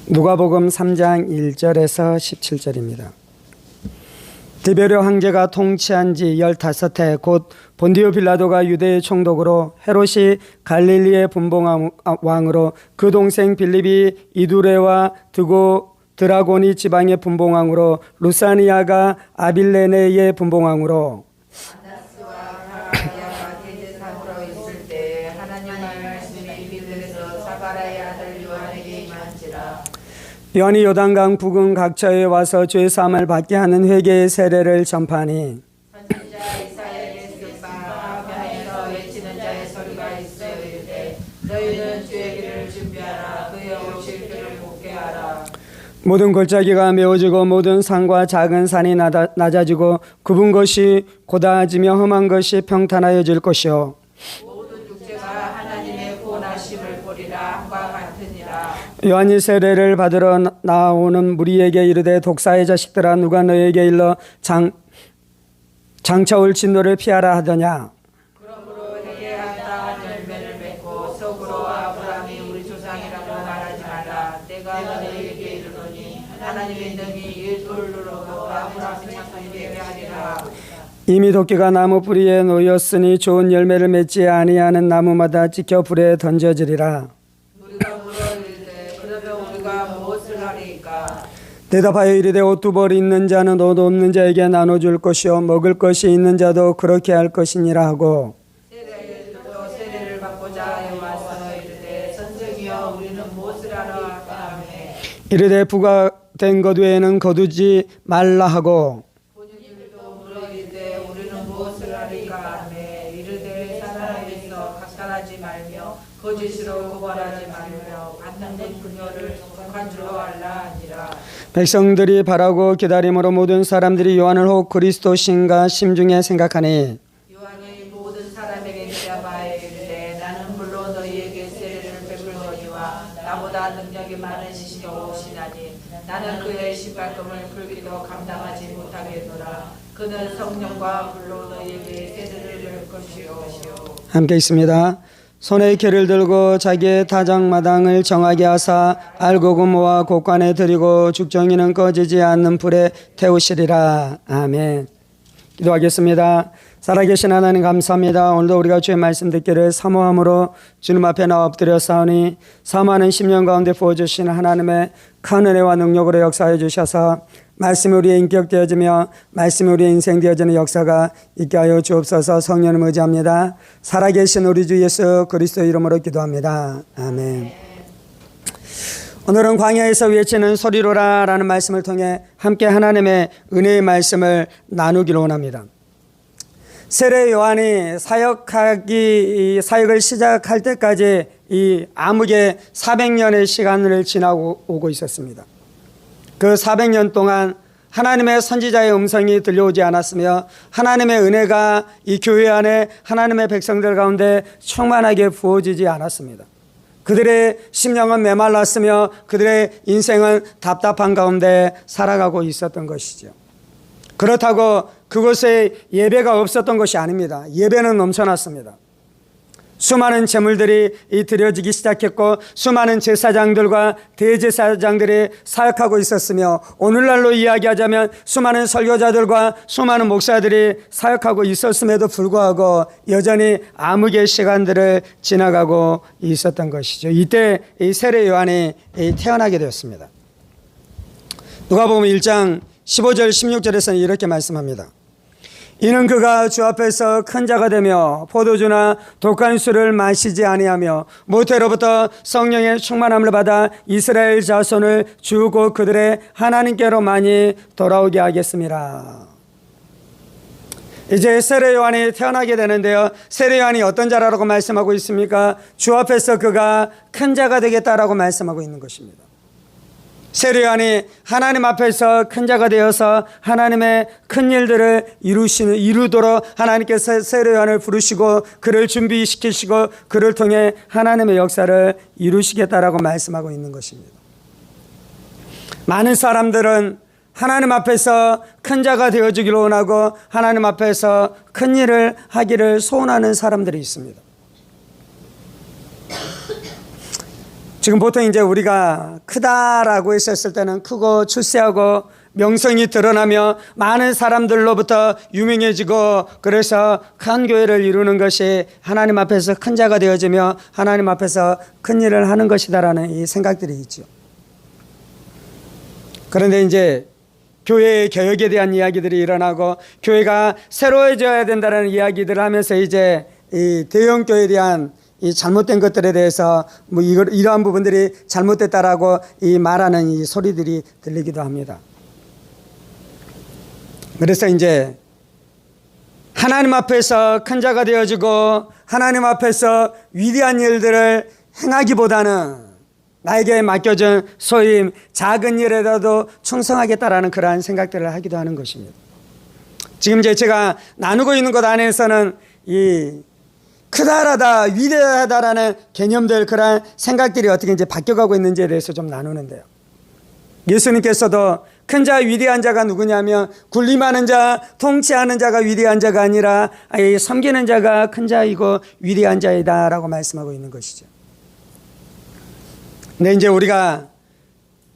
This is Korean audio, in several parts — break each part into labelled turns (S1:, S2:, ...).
S1: 누가복음 3장 1절에서 17절입니다. 디베르 황제가 통치한 지 15해 곧 본디오 빌라도가 유대의 총독으로 헤롯이 갈릴리의 분봉왕으로 그 동생 빌립이 이두레와 드라고니 지방의 분봉왕으로 루사니아가 아빌레네의 분봉왕으로 요한이 요단강 부근 각처에 와서 죄 사함을 받게 하는 회개의 세례를 전파하니
S2: 선지자 이사야의 습방 변에서 외치는 자의 소리가 있어 이르되 너희는 주의 길을 준비하라 그의 오실 길을 곱게 하라.
S1: 모든 골짜기가 메워지고 모든 산과 작은 산이 낮아지고 굽은 것이 고다해지며 험한 것이 평탄하여질 것이요
S2: 모든 육체가 하나님의 구원하심을 보리라 함과 같으니라.
S1: 요한이 세례를 받으러 나오는 무리에게 이르되 독사의 자식들아 누가 너에게 일러 장차올 진노를 피하라 하더냐.
S2: 그러므로 회개하라 한 열매를 맺고 속으로 아브라함이 우리 조상이라고 말하지 말라. 내가 너희에게 이르노니 하나님의 능히 이 돌로라도 아브라함의 자손에게 하리라.
S1: 이미 도끼가 나무 뿌리에 놓였으니 좋은 열매를 맺지 아니하는 나무마다 찍혀 불에 던져지리라.
S2: 우리가 물어 이르되 그러면 우리가 무엇을 하리이까.
S1: 대답하여 이르되 옷 두 벌 있는 자는 옷 없는 자에게 나눠줄 것이요 먹을 것이 있는 자도 그렇게 할 것이니라 하고
S2: 세례도 세례를 받고자 하여 와서 이르되 선생이여 우리는 무엇을 하라 하매
S1: 이르되 부과된 것 외에는 거두지 말라 하고
S2: 본인들도 물어 이르되 우리는 무엇을 하리까 하매 이르되 사람에게서 각달하지 말며 거짓으로 고발하지 말며 받는 분녀를 정확한 줄로 알라 하니라.
S1: 백성들이 바라고 기다림으로 모든 사람들이 요한을 혹 그리스도신가 심중에 생각하니
S2: 요한이 모든 사람에게 대답하여 이르되 나는 물론 너희에게 세례를 베풀거니와 나보다 능력이 많으신 이가 오시나니 나는 그의 십발금을 풀기도 감당하지 못하겠노라. 그는 성령과 불로 너희에게 세례를 줄 것이요.
S1: 함께 있습니다. 손에 개를 들고 자기의 타작마당을 정하게 하사 알곡은 모아 곳간에 들이고 죽정이는 꺼지지 않는 불에 태우시리라. 아멘. 기도하겠습니다. 살아계신 하나님 감사합니다. 오늘도 우리가 주의 말씀 듣기를 사모함으로 주님 앞에 나와 엎드려 싸우니 사모하는 10년 가운데 부어주신 하나님의 큰 은혜와 능력으로 역사해 주셔서 말씀이 우리의 인격 되어지며 말씀이 우리의 인생 되어지는 역사가 있게 하여 주옵소서. 성령을 의지합니다. 살아계신 우리 주 예수 그리스도 이름으로 기도합니다. 아멘. 오늘은 광야에서 외치는 소리로라 라는 말씀을 통해 함께 하나님의 은혜의 말씀을 나누기로 원합니다. 세례 요한이 사역을 시작할 때까지 이 암흑의 400년의 시간을 지나고 오고 있었습니다. 그 400년 동안 하나님의 선지자의 음성이 들려오지 않았으며 하나님의 은혜가 이 교회 안에 하나님의 백성들 가운데 충만하게 부어지지 않았습니다. 그들의 심령은 메말랐으며 그들의 인생은 답답한 가운데 살아가고 있었던 것이죠. 그렇다고 그곳에 예배가 없었던 것이 아닙니다. 예배는 넘쳐났습니다. 수많은 제물들이 드려지기 시작했고 수많은 제사장들과 대제사장들이 사역하고 있었으며 오늘날로 이야기하자면 수많은 설교자들과 수많은 목사들이 사역하고 있었음에도 불구하고 여전히 암흑의 시간들을 지나가고 있었던 것이죠. 이때 이 세례 요한이 태어나게 되었습니다. 누가복음 1장 15절 16절에서는 이렇게 말씀합니다. 이는 그가 주 앞에서 큰 자가 되며 포도주나 독한 술을 마시지 아니하며 모태로부터 성령의 충만함을 받아 이스라엘 자손을 주고 그들의 하나님께로 많이 돌아오게 하겠습니다. 이제 세례 요한이 태어나게 되는데요. 세례 요한이 어떤 자라고 말씀하고 있습니까? 주 앞에서 그가 큰 자가 되겠다라고 말씀하고 있는 것입니다. 세례 요한이 하나님 앞에서 큰 자가 되어서 하나님의 큰 일들을 이루도록 하나님께서 세례 요한을 부르시고 그를 준비시키시고 그를 통해 하나님의 역사를 이루시겠다라고 말씀하고 있는 것입니다. 많은 사람들은 하나님 앞에서 큰 자가 되어주기를 원하고 하나님 앞에서 큰 일을 하기를 소원하는 사람들이 있습니다. 지금 보통 이제 우리가 크다라고 했었을 때는 크고 출세하고 명성이 드러나며 많은 사람들로부터 유명해지고 그래서 큰 교회를 이루는 것이 하나님 앞에서 큰 자가 되어지며 하나님 앞에서 큰 일을 하는 것이다라는 이 생각들이 있죠. 그런데 이제 교회의 개혁에 대한 이야기들이 일어나고 교회가 새로워져야 된다는 이야기들을 하면서 이제 이 대형 교회에 대한 이 잘못된 것들에 대해서 뭐 이러한 부분들이 잘못됐다라고 이 말하는 이 소리들이 들리기도 합니다. 그래서 이제 하나님 앞에서 큰 자가 되어지고 하나님 앞에서 위대한 일들을 행하기보다는 나에게 맡겨준 소임 작은 일에라도 충성하겠다라는 그러한 생각들을 하기도 하는 것입니다. 지금 이제 제가 나누고 있는 것 안에서는 이 크다라다 위대하다라는 개념들 그러한 생각들이 어떻게 이제 바뀌어가고 있는지에 대해서 좀 나누는데요. 예수님께서도 큰 자 위대한 자가 누구냐면 군림하는 자 통치하는 자가 위대한 자가 아니라 섬기는 자가 큰 자이고 위대한 자이다라고 말씀하고 있는 것이죠. 근데 이제 우리가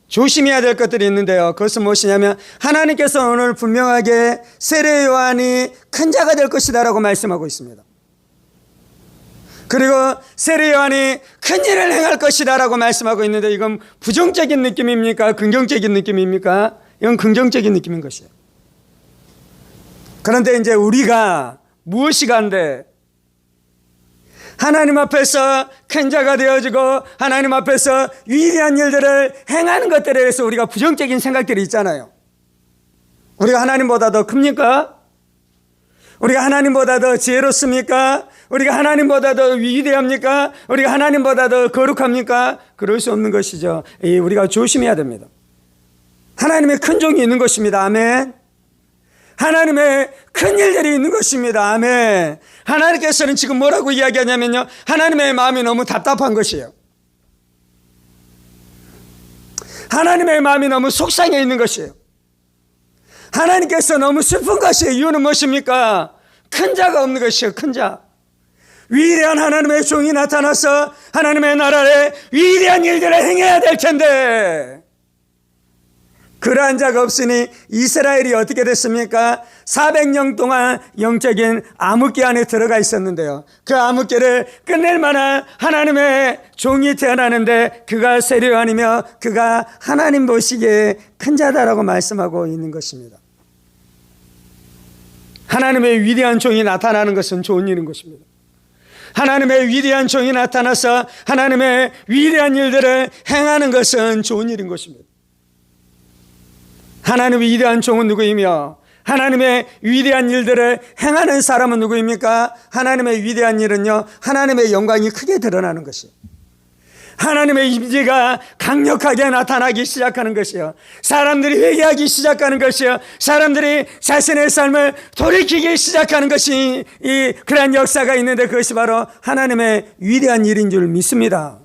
S1: 조심해야 될 것들이 있는데요. 그것은 무엇이냐면 하나님께서 오늘 분명하게 세례 요한이 큰 자가 될 것이다라고 말씀하고 있습니다. 그리고 세례 요한이 큰 일을 행할 것이다라고 말씀하고 있는데 이건 부정적인 느낌입니까? 긍정적인 느낌입니까? 이건 긍정적인 느낌인 것이에요. 그런데 이제 우리가 무엇이 간데 하나님 앞에서 큰 자가 되어지고 하나님 앞에서 위대한 일들을 행하는 것들에 대해서 우리가 부정적인 생각들이 있잖아요. 우리가 하나님보다 더 큽니까? 우리가 하나님보다 더 지혜롭습니까? 우리가 하나님보다 더 위대합니까? 우리가 하나님보다 더 거룩합니까? 그럴 수 없는 것이죠. 우리가 조심해야 됩니다. 하나님의 큰 종이 있는 것입니다. 아멘. 하나님의 큰 일들이 있는 것입니다. 아멘. 하나님께서는 지금 뭐라고 이야기하냐면요. 하나님의 마음이 너무 답답한 것이에요. 하나님의 마음이 너무 속상해 있는 것이에요. 하나님께서 너무 슬픈 것이에요. 이유는 무엇입니까? 큰 자가 없는 것이에요. 큰 자. 위대한 하나님의 종이 나타나서 하나님의 나라에 위대한 일들을 행해야 될 텐데 그러한 자가 없으니 이스라엘이 어떻게 됐습니까? 400년 동안 영적인 암흑기 안에 들어가 있었는데요. 그 암흑기를 끝낼 만한 하나님의 종이 태어나는데 그가 세례 요한이며 그가 하나님 보시기에 큰 자다라고 말씀하고 있는 것입니다. 하나님의 위대한 종이 나타나는 것은 좋은 일인 것입니다. 하나님의 위대한 종이 나타나서 하나님의 위대한 일들을 행하는 것은 좋은 일인 것입니다. 하나님의 위대한 종은 누구이며 하나님의 위대한 일들을 행하는 사람은 누구입니까? 하나님의 위대한 일은요, 하나님의 영광이 크게 드러나는 것이에요. 하나님의 임재가 강력하게 나타나기 시작하는 것이요, 사람들이 회개하기 시작하는 것이요, 사람들이 자신의 삶을 돌이키기 시작하는 것이 그러한 역사가 있는데 그것이 바로 하나님의 위대한 일인 줄 믿습니다.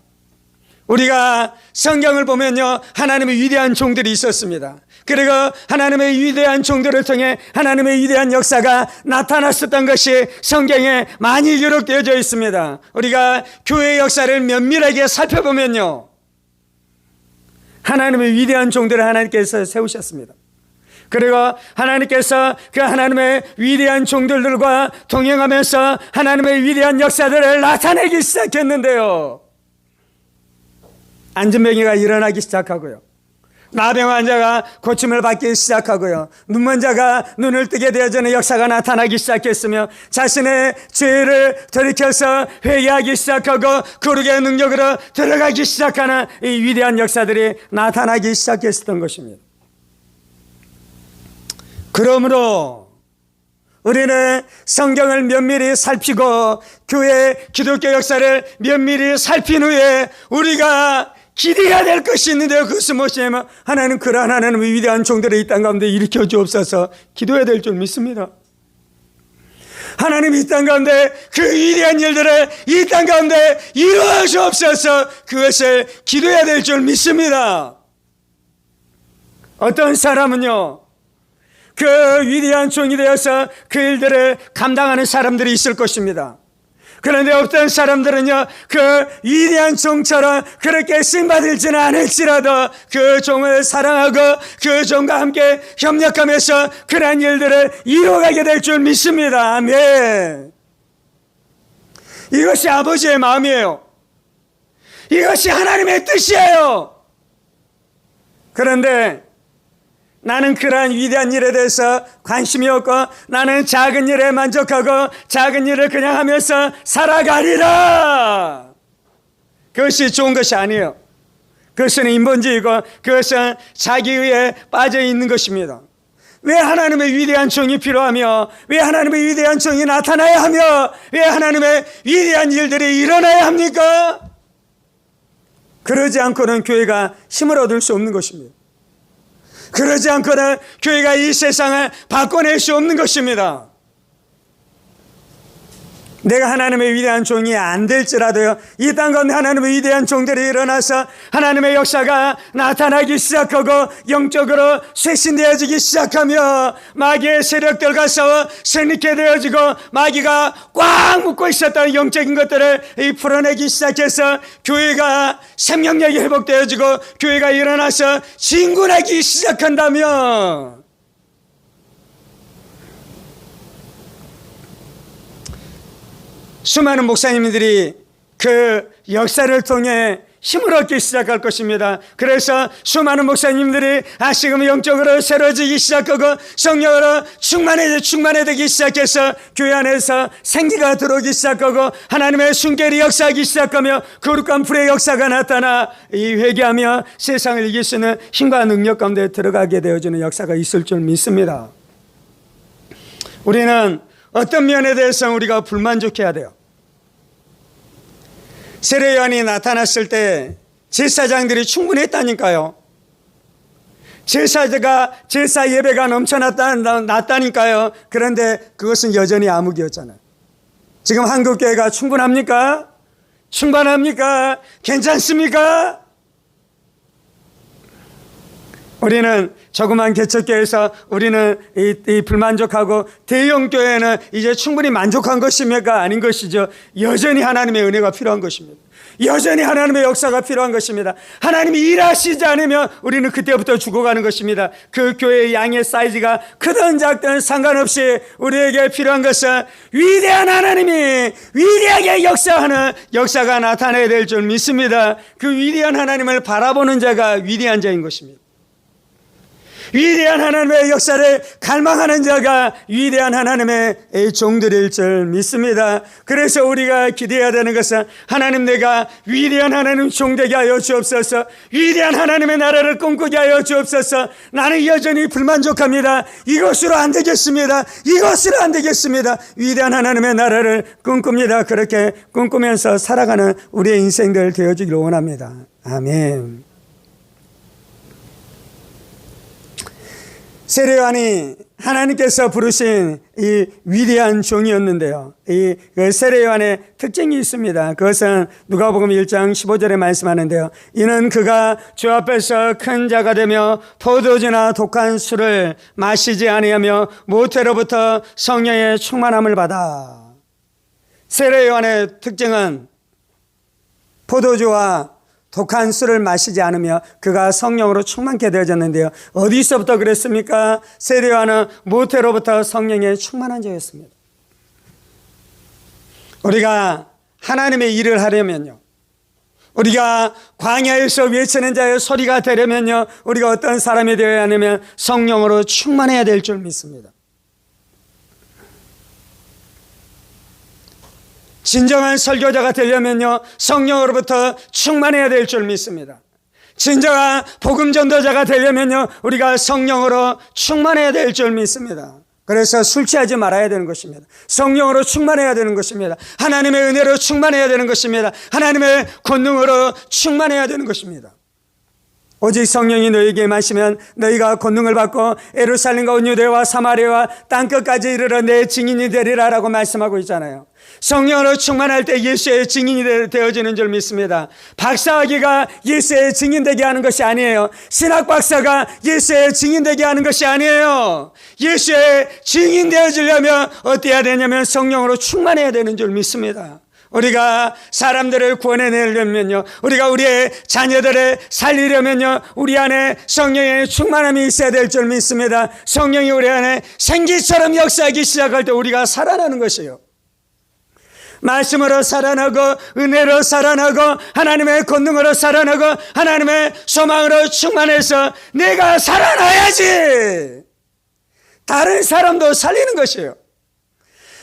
S1: 우리가 성경을 보면요, 하나님의 위대한 종들이 있었습니다. 그리고 하나님의 위대한 종들을 통해 하나님의 위대한 역사가 나타났었던 것이 성경에 많이 기록되어져 있습니다. 우리가 교회의 역사를 면밀하게 살펴보면요, 하나님의 위대한 종들을 하나님께서 세우셨습니다. 그리고 하나님께서 그 하나님의 위대한 종들과 동행하면서 하나님의 위대한 역사들을 나타내기 시작했는데요, 안진뱅이가 일어나기 시작하고요, 나병 환자가 고침을 받기 시작하고요, 눈먼 자가 눈을 뜨게 되어지는 역사가 나타나기 시작했으며 자신의 죄를 돌이켜서 회개하기 시작하고 거룩의 능력으로 들어가기 시작하는 이 위대한 역사들이 나타나기 시작했었던 것입니다. 그러므로 우리는 성경을 면밀히 살피고 교회 기독교 역사를 면밀히 살핀 후에 우리가 기대해야 될 것이 있는데요, 그것은 무엇이냐면 하나님, 그러한 하나님의 위대한 종들을 이 땅 가운데 일으켜 주옵소서 기도해야 될 줄 믿습니다. 하나님, 이 땅 가운데 그 위대한 일들을 이 땅 가운데 이루어 주옵소서 그것을 기도해야 될 줄 믿습니다. 어떤 사람은요, 그 위대한 종이 되어서 그 일들을 감당하는 사람들이 있을 것입니다. 그런데 어떤 사람들은요, 그 위대한 종처럼 그렇게 쓰임받을지는 않을지라도 그 종을 사랑하고 그 종과 함께 협력하면서 그러한 일들을 이루어가게 될 줄 믿습니다. 아멘. 이것이 아버지의 마음이에요. 이것이 하나님의 뜻이에요. 그런데 나는 그러한 위대한 일에 대해서 관심이 없고 나는 작은 일에 만족하고 작은 일을 그냥 하면서 살아가리라. 그것이 좋은 것이 아니에요. 그것은 인본주의고 그것은 자기의에 빠져 있는 것입니다. 왜 하나님의 위대한 종이 필요하며 왜 하나님의 위대한 종이 나타나야 하며 왜 하나님의 위대한 일들이 일어나야 합니까? 그러지 않고는 교회가 힘을 얻을 수 없는 것입니다. 그러지 않고는 교회가 이 세상을 바꿔낼 수 없는 것입니다. 내가 하나님의 위대한 종이 안 될지라도요, 이 땅 가운데 하나님의 위대한 종들이 일어나서 하나님의 역사가 나타나기 시작하고 영적으로 쇄신되어지기 시작하며 마귀의 세력들과 싸워 승리케 되어지고 마귀가 꽉 묶고 있었던 영적인 것들을 풀어내기 시작해서 교회가 생명력이 회복되어지고 교회가 일어나서 진군하기 시작한다면 수많은 목사님들이 그 역사를 통해 힘을 얻기 시작할 것입니다. 그래서 수많은 목사님들이 다시금 영적으로 새로워지기 시작하고 성령으로 충만해지기 시작해서 교회 안에서 생기가 들어오기 시작하고 하나님의 순결이 역사하기 시작하며 거룩한 불의 역사가 나타나 이 회개하며 세상을 이길 수 있는 힘과 능력 가운데 들어가게 되어지는 역사가 있을 줄 믿습니다. 우리는 어떤 면에 대해서 우리가 불만족해야 돼요. 세례 요한이 나타났을 때 제사장들이 충분했다니까요. 제사 예배가 넘쳐났다니까요. 그런데 그것은 여전히 암흑이었잖아요. 지금 한국교회가 충분합니까? 충분합니까? 괜찮습니까? 우리는 조그만 개척교회에서 우리는 이 불만족하고 대형교회는 이제 충분히 만족한 것입니까? 아닌 것이죠. 여전히 하나님의 은혜가 필요한 것입니다. 여전히 하나님의 역사가 필요한 것입니다. 하나님이 일하시지 않으면 우리는 그때부터 죽어가는 것입니다. 그 교회의 양의 사이즈가 크든 작든 상관없이 우리에게 필요한 것은 위대한 하나님이 위대하게 역사하는 역사가 나타나야 될 줄 믿습니다. 그 위대한 하나님을 바라보는 자가 위대한 자인 것입니다. 위대한 하나님의 역사를 갈망하는 자가 위대한 하나님의 종들일 줄 믿습니다. 그래서 우리가 기대해야 되는 것은 하나님, 내가 위대한 하나님 종되게 하여 주옵소서. 위대한 하나님의 나라를 꿈꾸게 하여 주옵소서. 나는 여전히 불만족합니다. 이것으로 안 되겠습니다. 이것으로 안 되겠습니다. 위대한 하나님의 나라를 꿈꿉니다. 그렇게 꿈꾸면서 살아가는 우리의 인생들 되어지기를 원합니다. 아멘. 세례 요한이 하나님께서 부르신 이 위대한 종이었는데요. 이 세례 요한의 특징이 있습니다. 그것은 누가복음 1장 15절에 말씀하는데요. 이는 그가 주 앞에서 큰 자가 되며 포도주나 독한 술을 마시지 아니하며 모태로부터 성령의 충만함을 받아. 세례 요한의 특징은 포도주와 독한 술을 마시지 않으며 그가 성령으로 충만케 되어졌는데요. 어디서부터 그랬습니까? 세례 요한은 모태로부터 성령에 충만한 자였습니다. 우리가 하나님의 일을 하려면요, 우리가 광야에서 외치는 자의 소리가 되려면요, 우리가 어떤 사람이 되어야 하냐면 성령으로 충만해야 될 줄 믿습니다. 진정한 설교자가 되려면요, 성령으로부터 충만해야 될 줄 믿습니다. 진정한 복음 전도자가 되려면요, 우리가 성령으로 충만해야 될 줄 믿습니다. 그래서 술 취하지 말아야 되는 것입니다. 성령으로 충만해야 되는 것입니다. 하나님의 은혜로 충만해야 되는 것입니다. 하나님의 권능으로 충만해야 되는 것입니다. 오직 성령이 너희에게 임하시면 너희가 권능을 받고 예루살렘과 온 유대와 사마리아와 땅끝까지 이르러 내 증인이 되리라 라고 말씀하고 있잖아요. 성령으로 충만할 때 예수의 증인이 되어지는 줄 믿습니다. 박사학위가 예수의 증인되게 하는 것이 아니에요. 신학 박사가 예수의 증인되게 하는 것이 아니에요. 예수의 증인 되어지려면 어때야 되냐면 성령으로 충만해야 되는 줄 믿습니다. 우리가 사람들을 구원해내려면요, 우리가 우리의 자녀들을 살리려면요, 우리 안에 성령의 충만함이 있어야 될 줄 믿습니다. 성령이 우리 안에 생기처럼 역사하기 시작할 때 우리가 살아나는 것이에요. 말씀으로 살아나고 은혜로 살아나고 하나님의 권능으로 살아나고 하나님의 소망으로 충만해서 내가 살아나야지 다른 사람도 살리는 것이에요.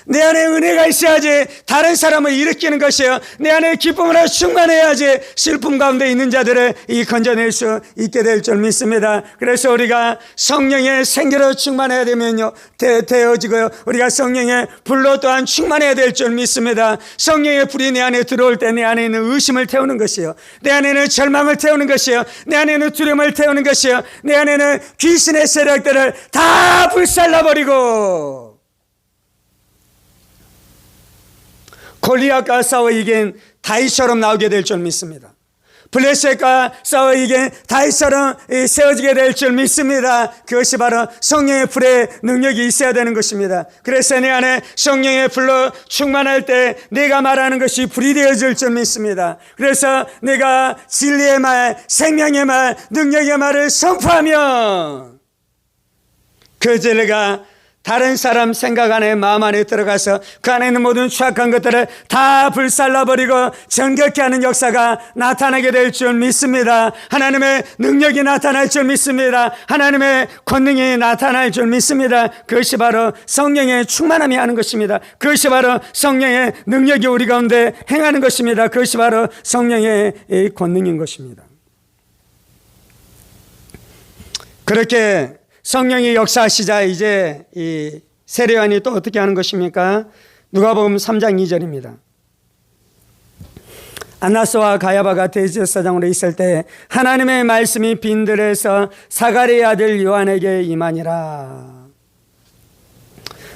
S1: 내 안에 은혜가 있어야지 다른 사람을 일으키는 것이에요. 내 안에 기쁨으로 충만해야지 슬픔 가운데 있는 자들을 건져낼 수 있게 될 줄 믿습니다. 그래서 우리가 성령의 생기로 충만해야 되면요, 되어지고요, 우리가 성령의 불로 또한 충만해야 될 줄 믿습니다. 성령의 불이 내 안에 들어올 때 내 안에 있는 의심을 태우는 것이요, 내 안에는 절망을 태우는 것이요, 내 안에는 두려움을 태우는 것이요, 내 안에는 귀신의 세력들을 다 불살라버리고 골리앗과 싸워 이긴 다윗처럼 나오게 될 줄 믿습니다. 블레셋과 싸워 이긴 다윗처럼 세워지게 될 줄 믿습니다. 그것이 바로 성령의 불의 능력이 있어야 되는 것입니다. 그래서 내 안에 성령의 불로 충만할 때 내가 말하는 것이 불이 되어질 줄 믿습니다. 그래서 내가 진리의 말, 생명의 말, 능력의 말을 선포하면 그 진리가 다른 사람 생각 안에, 마음 안에 들어가서 그 안에 있는 모든 추악한 것들을 다 불살라버리고 정결케 하는 역사가 나타나게 될 줄 믿습니다. 하나님의 능력이 나타날 줄 믿습니다. 하나님의 권능이 나타날 줄 믿습니다. 그것이 바로 성령의 충만함이 하는 것입니다. 그것이 바로 성령의 능력이 우리 가운데 행하는 것입니다. 그것이 바로 성령의 권능인 것입니다. 그렇게 성령이 역사하시자 이제 이 세례요한이 또 어떻게 하는 것입니까? 누가복음 3장 2절입니다. 안나스와 가야바가 대제사장으로 있을 때 하나님의 말씀이 빈들에서 사가랴의 아들 요한에게 임하니라.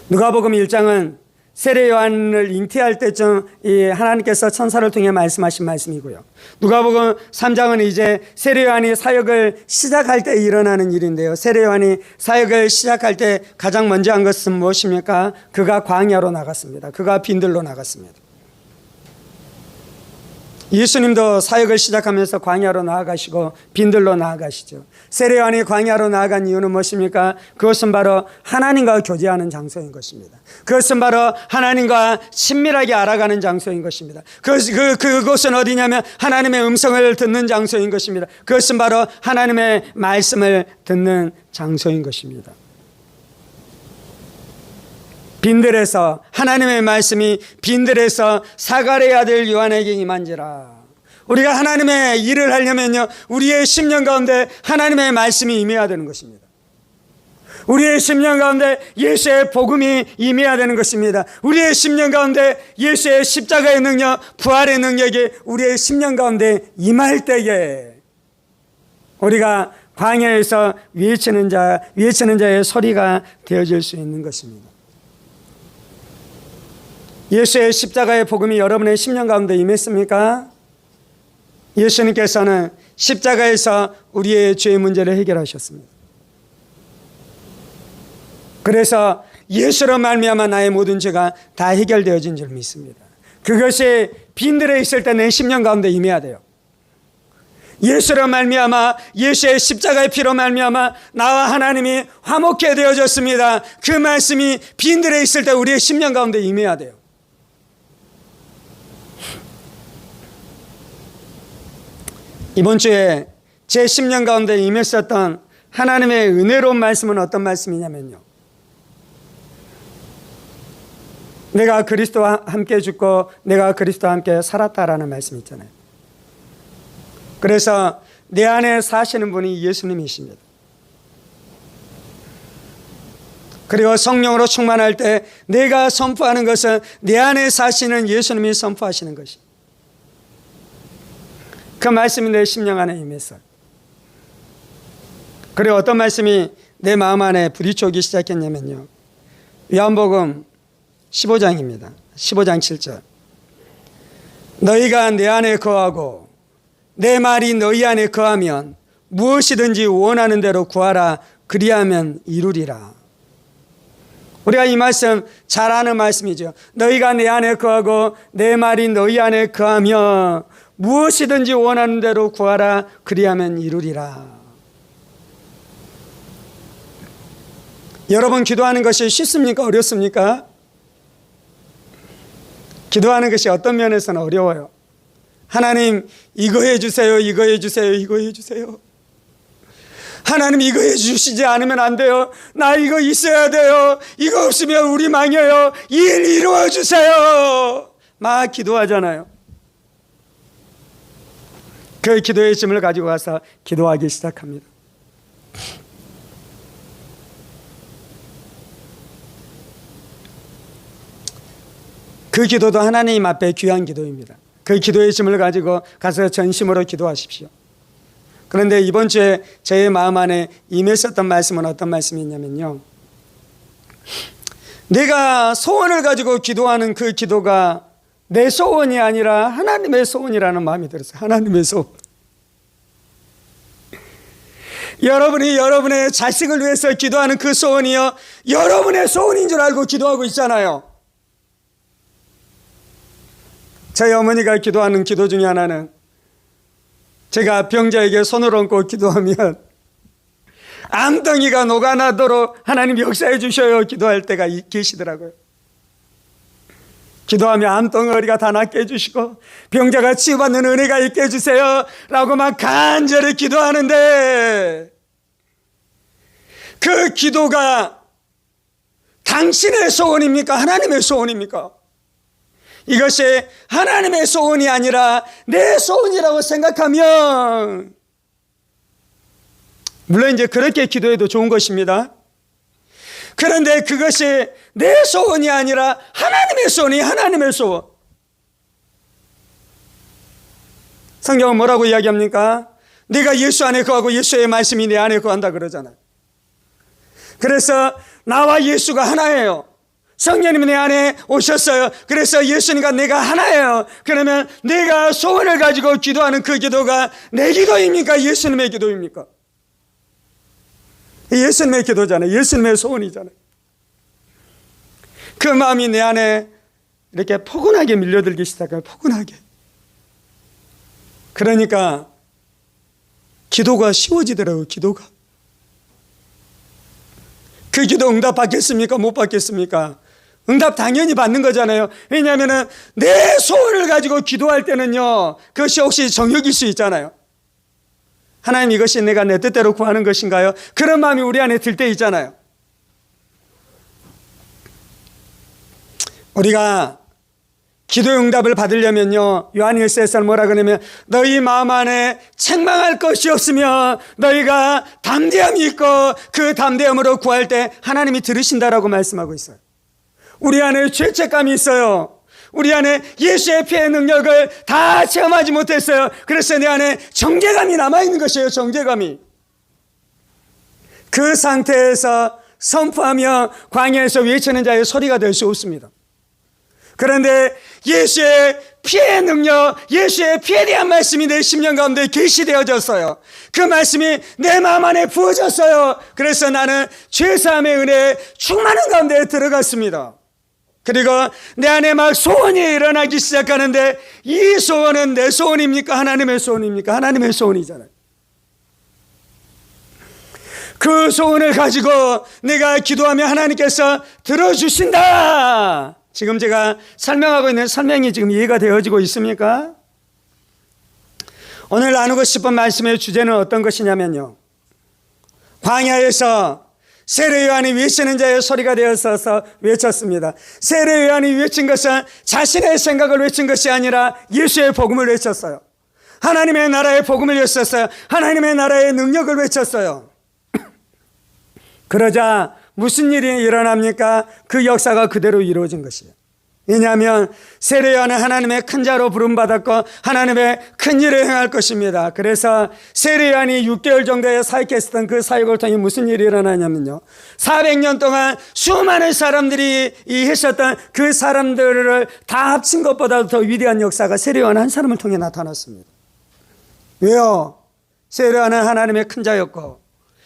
S1: 누가복음 1장은 세례 요한을 잉태할 때쯤 이 하나님께서 천사를 통해 말씀하신 말씀이고요. 누가복음 3장은 이제 세례 요한이 사역을 시작할 때 일어나는 일인데요. 세례 요한이 사역을 시작할 때 가장 먼저 한 것은 무엇입니까? 그가 광야로 나갔습니다. 그가 빈들로 나갔습니다. 예수님도 사역을 시작하면서 광야로 나아가시고 빈들로 나아가시죠. 세례 요한이 광야로 나아간 이유는 무엇입니까? 그것은 바로 하나님과 교제하는 장소인 것입니다. 그것은 바로 하나님과 친밀하게 알아가는 장소인 것입니다. 그곳은 어디냐면 하나님의 음성을 듣는 장소인 것입니다. 그것은 바로 하나님의 말씀을 듣는 장소인 것입니다. 빈들에서 하나님의 말씀이 빈들에서 사가랴의 아들 요한에게 임한지라. 우리가 하나님의 일을 하려면요, 우리의 심령 가운데 하나님의 말씀이 임해야 되는 것입니다. 우리의 심령 가운데 예수의 복음이 임해야 되는 것입니다. 우리의 심령 가운데 예수의 십자가의 능력, 부활의 능력이 우리의 심령 가운데 임할 때에 우리가 광야에서 외치는 자의 소리가 되어질 수 있는 것입니다. 예수의 십자가의 복음이 여러분의 심령 가운데 임했습니까? 예수님께서는 십자가에서 우리의 죄의 문제를 해결하셨습니다. 그래서 예수로 말미암아 나의 모든 죄가 다 해결되어진 줄 믿습니다. 그것이 빈들에 있을 때 내 심령 가운데 임해야 돼요. 예수로 말미암아, 예수의 십자가의 피로 말미암아 나와 하나님이 화목해 되어졌습니다. 그 말씀이 빈들에 있을 때 우리의 심령 가운데 임해야 돼요. 이번 주에 제 심령 가운데 임했었던 하나님의 은혜로운 말씀은 어떤 말씀이냐면요, 내가 그리스도와 함께 죽고 내가 그리스도와 함께 살았다라는 말씀 있잖아요. 그래서 내 안에 사시는 분이 예수님이십니다. 그리고 성령으로 충만할 때 내가 선포하는 것은 내 안에 사시는 예수님이 선포하시는 것입니다. 그 말씀이 내 심령 안에 임했어요. 그리고 어떤 말씀이 내 마음 안에 부딪혀오기 시작했냐면요, 요한복음 15장입니다. 15장 7절. 너희가 내 안에 거하고 내 말이 너희 안에 거하면 무엇이든지 원하는 대로 구하라. 그리하면 이루리라. 우리가 이 말씀 잘 아는 말씀이죠. 너희가 내 안에 거하고 내 말이 너희 안에 거하며 무엇이든지 원하는 대로 구하라. 그리하면 이루리라. 여러분, 기도하는 것이 쉽습니까? 어렵습니까? 기도하는 것이 어떤 면에서는 어려워요. 하나님, 이거 해주세요, 이거 해주세요, 이거 해주세요. 하나님, 이거 해주시지 않으면 안 돼요. 나 이거 있어야 돼요. 이거 없으면 우리 망해요. 일 이루어주세요. 막 기도하잖아요. 그 기도의 짐을 가지고 가서 기도하기 시작합니다. 그 기도도 하나님 앞에 귀한 기도입니다. 그 기도의 짐을 가지고 가서 전심으로 기도하십시오. 그런데 이번 주에 제 마음 안에 임했었던 말씀은 어떤 말씀이냐면요, 내가 소원을 가지고 기도하는 그 기도가 내 소원이 아니라 하나님의 소원이라는 마음이 들었어요. 하나님의 소원. 여러분이 여러분의 자식을 위해서 기도하는 그 소원이요, 여러분의 소원인 줄 알고 기도하고 있잖아요. 저희 어머니가 기도하는 기도 중에 하나는, 제가 병자에게 손을 얹고 기도하면 암덩이가 녹아나도록 하나님 역사해 주셔요 기도할 때가 계시더라고요. 기도하면 암덩어리가 다 낫게 해주시고 병자가 치유받는 은혜가 있게 해주세요 라고 막 간절히 기도하는데, 그 기도가 당신의 소원입니까? 하나님의 소원입니까? 이것이 하나님의 소원이 아니라 내 소원이라고 생각하면, 물론 이제 그렇게 기도해도 좋은 것입니다. 그런데 그것이 내 소원이 아니라 하나님의 소원이 하나님의 소원. 성경은 뭐라고 이야기합니까? 네가 예수 안에 거하고 예수의 말씀이 내 안에 거한다 그러잖아요. 그래서 나와 예수가 하나예요. 성령님이 내 안에 오셨어요. 그래서 예수님과 내가 하나예요. 그러면 내가 소원을 가지고 기도하는 그 기도가 내 기도입니까? 예수님의 기도입니까? 예수님의 기도잖아요. 예수님의 소원이잖아요. 그 마음이 내 안에 이렇게 포근하게 밀려들기 시작해요. 포근하게. 그러니까 기도가 쉬워지더라고요. 기도가. 그 기도 응답 받겠습니까? 못 받겠습니까? 응답 당연히 받는 거잖아요. 왜냐하면 내 소원을 가지고 기도할 때는요, 그것이 혹시 정욕일 수 있잖아요. 하나님, 이것이 내가 내 뜻대로 구하는 것인가요? 그런 마음이 우리 안에 들 때 있잖아요. 우리가 기도의 응답을 받으려면요, 요한일서에서는 뭐라 그러냐면, 너희 마음 안에 책망할 것이 없으면 너희가 담대함이 있고 그 담대함으로 구할 때 하나님이 들으신다라고 말씀하고 있어요. 우리 안에 죄책감이 있어요. 우리 안에 예수의 피의 능력을 다 체험하지 못했어요. 그래서 내 안에 정죄감이 남아있는 것이에요. 정죄감이. 그 상태에서 선포하며 광야에서 외치는 자의 소리가 될 수 없습니다. 그런데 예수의 피의 능력, 예수의 피에 대한 말씀이 내 심령 가운데 계시되어졌어요. 그 말씀이 내 마음 안에 부어졌어요. 그래서 나는 죄사함의 은혜에 충만한 가운데 들어갔습니다. 그리고 내 안에 막 소원이 일어나기 시작하는데, 이 소원은 내 소원입니까? 하나님의 소원입니까? 하나님의 소원이잖아요. 그 소원을 가지고 내가 기도하면 하나님께서 들어주신다. 지금 제가 설명하고 있는 설명이 지금 이해가 되어지고 있습니까? 오늘 나누고 싶은 말씀의 주제는 어떤 것이냐면요, 광야에서 세례 요한이 외치는 자의 소리가 되어서 외쳤습니다. 세례 요한이 외친 것은 자신의 생각을 외친 것이 아니라 예수의 복음을 외쳤어요. 하나님의 나라의 복음을 외쳤어요. 하나님의 나라의 능력을 외쳤어요. 그러자 무슨 일이 일어납니까? 그 역사가 그대로 이루어진 것이에요. 왜냐하면 세례 요한은 하나님의 큰 자로 부름받았고 하나님의 큰 일을 행할 것입니다. 그래서 세례 요한이 6개월 정도의 사역했었던 그 사역을 통해 무슨 일이 일어나냐면요, 400년 동안 수많은 사람들이 했었던 그 사람들을 다 합친 것보다 더 위대한 역사가 세례 요한 한 사람을 통해 나타났습니다. 왜요? 세례 요한은 하나님의 큰 자였고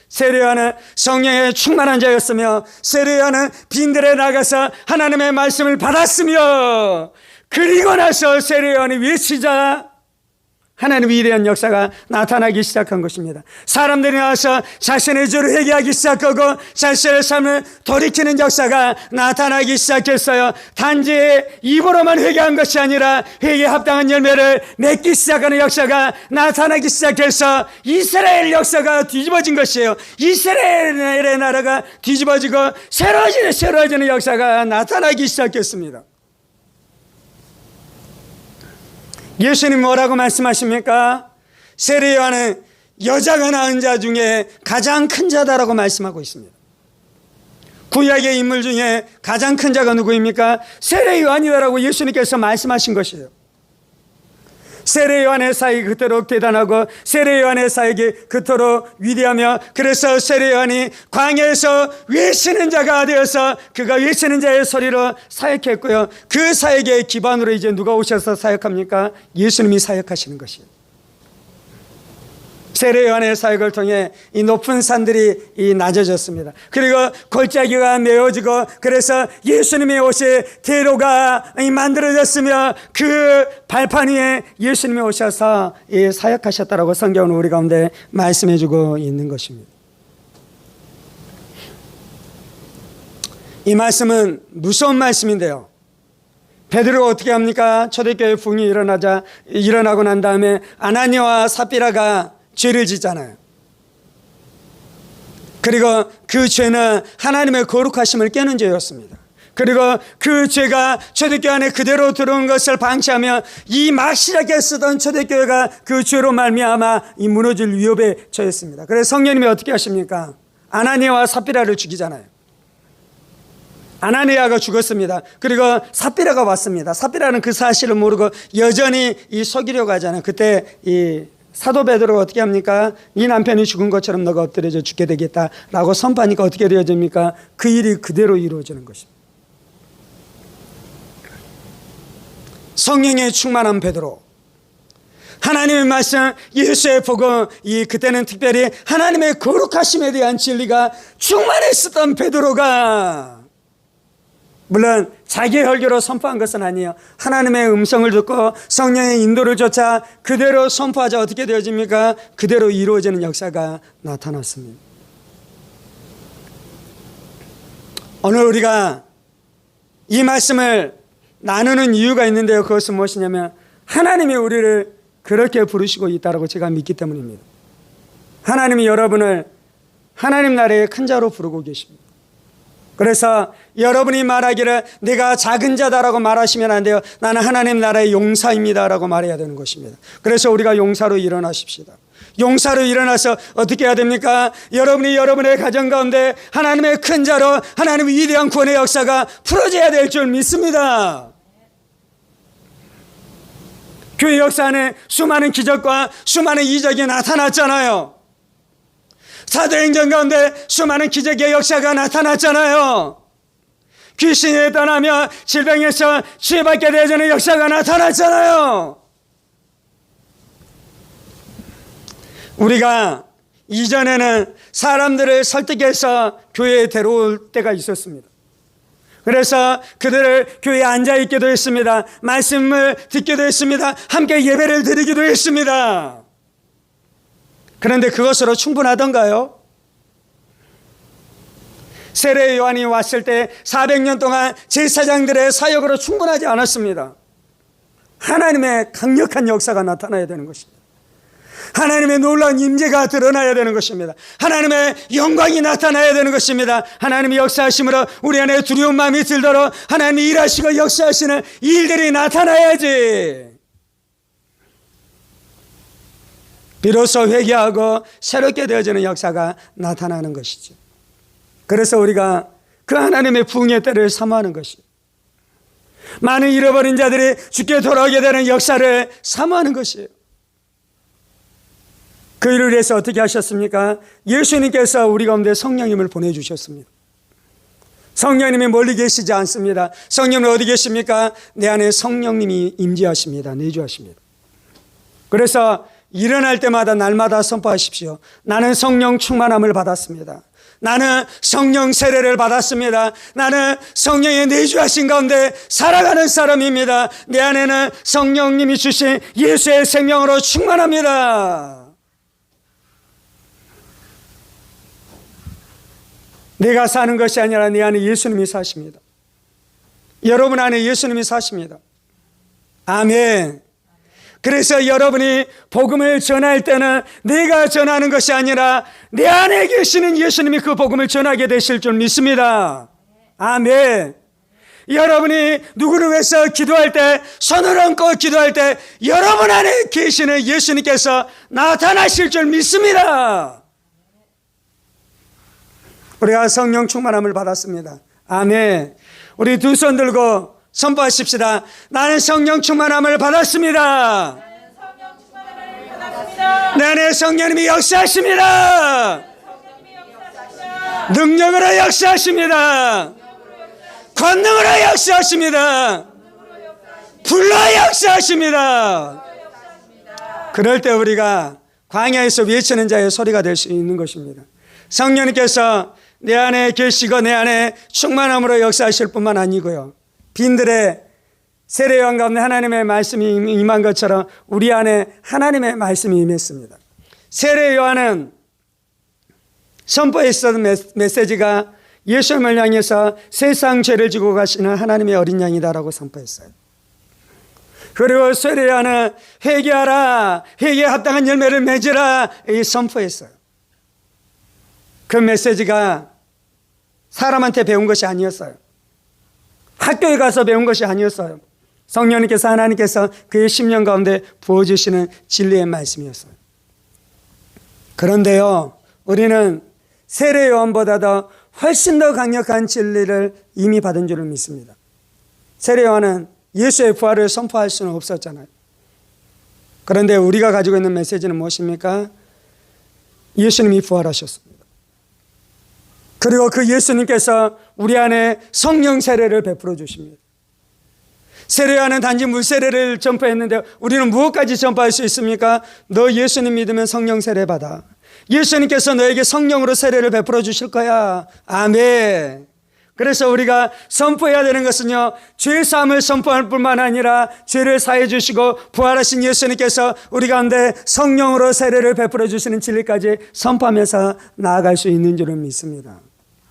S1: 세례 요한은 성령에 충만한 자였으며 세례 요한은 빈들에 나가서 하나님의 말씀을 받았으며 그리고 나서 세례 요한이 외치자 하나님의 위대한 역사가 나타나기 시작한 것입니다. 사람들이 나와서 자신의 죄를 회개하기 시작하고 자신의 삶을 돌이키는 역사가 나타나기 시작했어요. 단지 입으로만 회개한 것이 아니라 회개에 합당한 열매를 맺기 시작하는 역사가 나타나기 시작해서 이스라엘 역사가 뒤집어진 것이에요. 이스라엘의 나라가 뒤집어지고 새로워지는 역사가 나타나기 시작했습니다. 예수님 뭐라고 말씀하십니까? 세례 요한은 여자가 낳은 자 중에 가장 큰 자다라고 말씀하고 있습니다. 구약의 인물 중에 가장 큰 자가 누구입니까? 세례 요한이다라고 예수님께서 말씀하신 것이에요. 세례 요한의 사역이 그토록 대단하고 세례 요한의 사역이 그토록 위대하며 그래서 세례 요한이 광야에서 외치는 자가 되어서 그가 외치는 자의 소리로 사역했고요. 그 사역의 기반으로 이제 누가 오셔서 사역합니까? 예수님이 사역하시는 것이에요. 세례 요한의 사역을 통해 이 높은 산들이 낮아졌습니다. 그리고 골짜기가 메워지고 그래서 예수님의 옷이 대로가 만들어졌으며 그 발판 위에 예수님이 오셔서 사역하셨다라고 성경은 우리 가운데 말씀해주고 있는 것입니다. 이 말씀은 무서운 말씀인데요. 베드로가 어떻게 합니까? 초대교회 부흥이 일어나고 난 다음에 아나니아와 삽비라가 죄를 짓잖아요. 그리고 그 죄는 하나님의 거룩하심을 깨는 죄였습니다. 그리고 그 죄가 초대교회 안에 그대로 들어온 것을 방치하며 이 막 시작해 쓰던 초대교회가 그 죄로 말미암아 이 무너질 위협에 처했습니다. 그래서 성령님이 어떻게 하십니까? 아나니아와 삽비라를 죽이잖아요. 아나니아가 죽었습니다. 그리고 삽비라가 왔습니다. 삽비라는 그 사실을 모르고 여전히 속이려고 하잖아요. 그때 이 사도 베드로가 어떻게 합니까? 네 남편이 죽은 것처럼 너가 엎드려져 죽게 되겠다라고 선포하니까 어떻게 되어집니까? 그 일이 그대로 이루어지는 것입니다. 성령에 충만한 베드로, 하나님의 말씀, 예수의 복음, 그때는 특별히 하나님의 거룩하심에 대한 진리가 충만했었던 베드로가 물론 자기의 혈기로 선포한 것은 아니에요. 하나님의 음성을 듣고 성령의 인도를 쫓아 그대로 선포하자 어떻게 되어집니까? 그대로 이루어지는 역사가 나타났습니다. 오늘 우리가 이 말씀을 나누는 이유가 있는데요. 그것은 무엇이냐면 하나님이 우리를 그렇게 부르시고 있다고 제가 믿기 때문입니다. 하나님이 여러분을 하나님 나라의 큰 자로 부르고 계십니다. 그래서 여러분이 말하기를 내가 작은 자다라고 말하시면 안 돼요. 나는 하나님 나라의 용사입니다라고 말해야 되는 것입니다. 그래서 우리가 용사로 일어나십시다. 용사로 일어나서 어떻게 해야 됩니까? 여러분이 여러분의 가정 가운데 하나님의 큰 자로 하나님의 위대한 구원의 역사가 풀어져야 될 줄 믿습니다. 교회 역사 안에 수많은 기적과 수많은 이적이 나타났잖아요. 사도행전 가운데 수많은 기적의 역사가 나타났잖아요. 귀신이 떠나며 질병에서 치유받게 되어지는 역사가 나타났잖아요. 우리가 이전에는 사람들을 설득해서 교회에 데려올 때가 있었습니다. 그래서 그들을 교회에 앉아있기도 했습니다. 말씀을 듣기도 했습니다. 함께 예배를 드리기도 했습니다. 그런데 그것으로 충분하던가요? 세례 요한이 왔을 때 400년 동안 제사장들의 사역으로 충분하지 않았습니다. 하나님의 강력한 역사가 나타나야 되는 것입니다. 하나님의 놀라운 임재가 드러나야 되는 것입니다. 하나님의 영광이 나타나야 되는 것입니다. 하나님의 역사하심으로 우리 안에 두려운 마음이 들도록 하나님이 일하시고 역사하시는 일들이 나타나야지. 비로소 회개하고 새롭게 되어지는 역사가 나타나는 것이죠. 그래서 우리가 그 하나님의 부흥의 때를 사모하는 것이죠. 많은 잃어버린 자들이 주께 돌아오게 되는 역사를 사모하는 것이에요. 그 일을 위해서 어떻게 하셨습니까? 예수님께서 우리 가운데 성령님을 보내주셨습니다. 성령님이 멀리 계시지 않습니다. 성령은 어디 계십니까? 내 안에 성령님이 임재하십니다. 내주하십니다. 그래서 일어날 때마다 날마다 선포하십시오. 나는 성령 충만함을 받았습니다. 나는 성령 세례를 받았습니다. 나는 성령의 내주하신 가운데 살아가는 사람입니다. 내 안에는 성령님이 주신 예수의 생명으로 충만합니다. 내가 사는 것이 아니라 내 안에 예수님이 사십니다. 여러분 안에 예수님이 사십니다. 아멘. 그래서 여러분이 복음을 전할 때는 내가 전하는 것이 아니라 내 안에 계시는 예수님이 그 복음을 전하게 되실 줄 믿습니다. 아멘. 여러분이 누구를 위해서 기도할 때, 손을 얹고 기도할 때 여러분 안에 계시는 예수님께서 나타나실 줄 믿습니다. 우리가 성령 충만함을 받았습니다. 아멘. 우리 두 손 들고 선포하십시다. 나는 성령 충만함을 받았습니다. 내 안에 성령님이 역사하십니다. 능력으로 역사하십니다. 권능으로 역사하십니다. 불로 역사하십니다. 그럴 때 우리가 광야에서 외치는 자의 소리가 될 수 있는 것입니다. 성령님께서 내 안에 계시고 내 안에 충만함으로 역사하실 뿐만 아니고요, 빈들의 세례요한 가운데 하나님의 말씀이 임한 것처럼 우리 안에 하나님의 말씀이 임했습니다. 세례요한은 선포했던 메시지가 예수님을 향해서 세상 죄를 지고 가시는 하나님의 어린 양이다라고 선포했어요. 그리고 세례요한은 회개하라, 회개에 합당한 열매를 맺으라 이 선포했어요. 그 메시지가 사람한테 배운 것이 아니었어요. 학교에 가서 배운 것이 아니었어요. 성령님께서, 하나님께서 그의 심령 가운데 부어주시는 진리의 말씀이었어요. 그런데요, 우리는 세례 요한보다도 훨씬 더 강력한 진리를 이미 받은 줄을 믿습니다. 세례 요한은 예수의 부활을 선포할 수는 없었잖아요. 그런데 우리가 가지고 있는 메시지는 무엇입니까? 예수님이 부활하셨습니다. 그리고 그 예수님께서 우리 안에 성령 세례를 베풀어 주십니다. 세례요한은 단지 물세례를 전파했는데 우리는 무엇까지 전파할 수 있습니까? 너 예수님 믿으면 성령 세례 받아. 예수님께서 너에게 성령으로 세례를 베풀어 주실 거야. 아멘. 그래서 우리가 선포해야 되는 것은요, 죄 사함을 선포할 뿐만 아니라 죄를 사해 주시고 부활하신 예수님께서 우리 가운데 성령으로 세례를 베풀어 주시는 진리까지 선포하면서 나아갈 수 있는 줄을 믿습니다.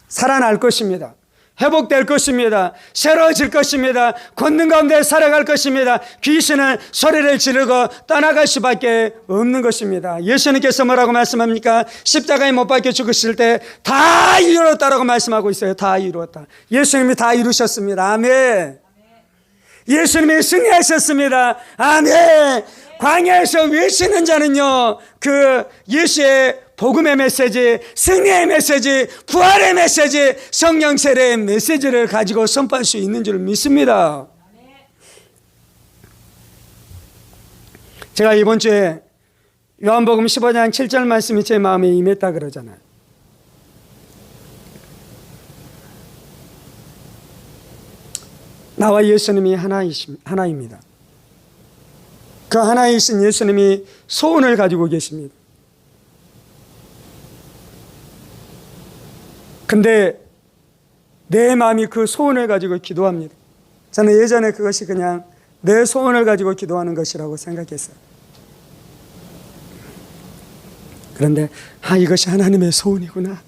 S1: 살아날 것입니다. 회복될 것입니다. 새로워질 것입니다. 권능 가운데 살아갈 것입니다. 귀신은 소리를 지르고 떠나갈 수밖에 없는 것입니다. 예수님께서 뭐라고 말씀합니까? 십자가에 못 박혀 죽으실 때 다 이루었다라고 말씀하고 있어요. 다 이루었다. 예수님이 다 이루셨습니다. 아멘. 예수님이 승리하셨습니다. 아멘. 광야에서 외치는 자는요, 그 예수의 복음의 메시지, 승리의 메시지, 부활의 메시지, 성령 세례의 메시지를 가지고 선포할 수 있는 줄 믿습니다. 제가 이번 주에 요한복음 15장 7절 말씀이 제 마음에 임했다 그러잖아요. 나와 예수님이 하나입니다. 그 하나이신 예수님이 소원을 가지고 계십니다. 근데 내 마음이 그 소원을 가지고 기도합니다. 저는 예전에 그것이 그냥 내 소원을 가지고 기도하는 것이라고 생각했어요. 그런데 이것이 하나님의 소원이구나.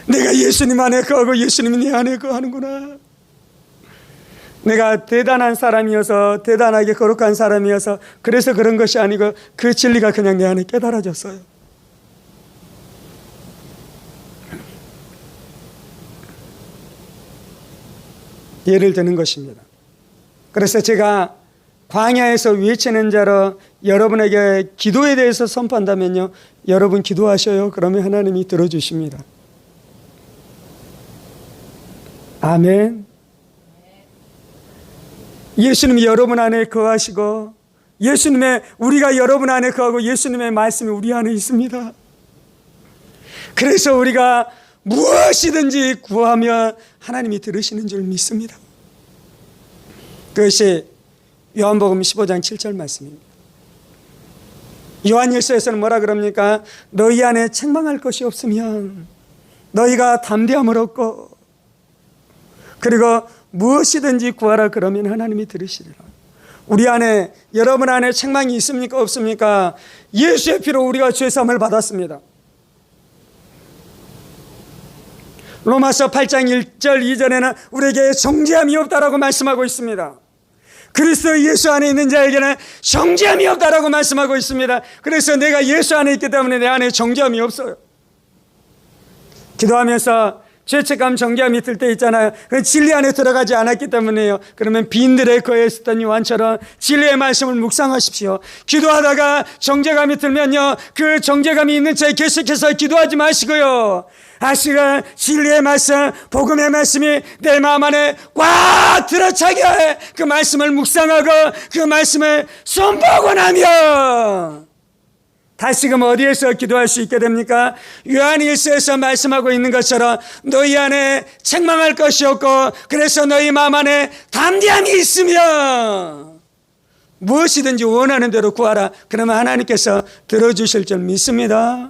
S1: 내가 예수님 안에 거하고 예수님이 내 안에 거하는구나. 내가 대단한 사람이어서, 대단하게 거룩한 사람이어서 그래서 그런 것이 아니고 그 진리가 그냥 내 안에 깨달아졌어요. 예를 드는 것입니다. 그래서 제가 광야에서 외치는 자로 여러분에게 기도에 대해서 선포한다면요, 여러분 기도하셔요. 그러면 하나님이 들어주십니다. 아멘. 예수님이 여러분 안에 거하시고 우리가 여러분 안에 거하고 예수님의 말씀이 우리 안에 있습니다. 그래서 우리가 무엇이든지 구하면 하나님이 들으시는 줄 믿습니다. 그것이 요한복음 15장 7절 말씀입니다. 요한일서에서는 뭐라 그럽니까? 너희 안에 책망할 것이 없으면 너희가 담대함을 얻고 그리고 무엇이든지 구하라 그러면 하나님이 들으시리라. 우리 안에, 여러분 안에 책망이 있습니까? 없습니까? 예수의 피로 우리가 죄 사함을 받았습니다. 로마서 8장 1절 2절에는 우리에게 정죄함이 없다라고 말씀하고 있습니다. 그리스도 예수 안에 있는 자에게는 정죄함이 없다라고 말씀하고 있습니다. 그래서 내가 예수 안에 있기 때문에 내 안에 정죄함이 없어요. 기도하면서 죄책감, 정죄함이 들 때 있잖아요. 그건 진리 안에 들어가지 않았기 때문이에요. 그러면 빈들에 거했었던 요한처럼 진리의 말씀을 묵상하십시오. 기도하다가 정죄감이 들면요, 그 정죄감이 있는 채 계속해서 기도하지 마시고요, 아시가 진리의 말씀, 복음의 말씀이 내 마음 안에 꽉 들어차게 해. 그 말씀을 묵상하고 그 말씀을 선포하고 나면 다시금 어디에서 기도할 수 있게 됩니까? 요한일서에서 말씀하고 있는 것처럼 너희 안에 책망할 것이 없고 그래서 너희 마음 안에 담대함이 있으면 무엇이든지 원하는 대로 구하라. 그러면 하나님께서 들어주실 줄 믿습니다.